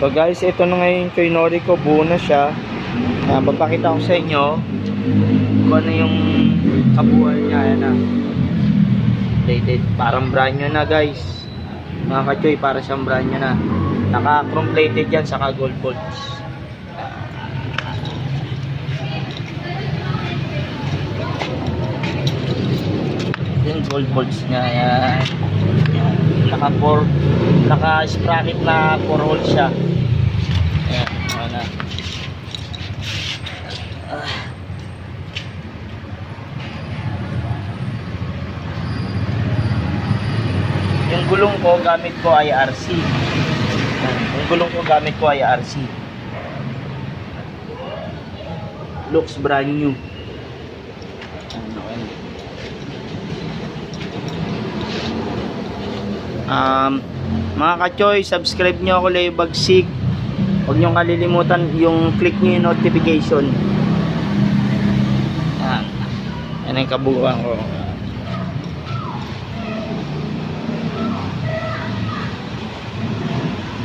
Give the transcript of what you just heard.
So guys, ito na ngayon kay Nori ko, buo na siya. Papakita ko sa inyo kung ano yung kabuuan niya. Ayan na, plated, parang brand new na guys mga kachoy, para siyang brand new na. Naka chrome plated yan, saka gold bolts. Yung gold bolts niya, ayan. Naka sprocket na 4 holes siya. Ayan, ano. Yung gulong ko gamit ko ay RC. Yung gulong ko gamit ko ay RC. Looks brand new. Mga kachoy, subscribe nyo ako, Leo Bagsig. Huwag nyo kalilimutan yung click nyo yung notification. Yan ang kabuuan ko.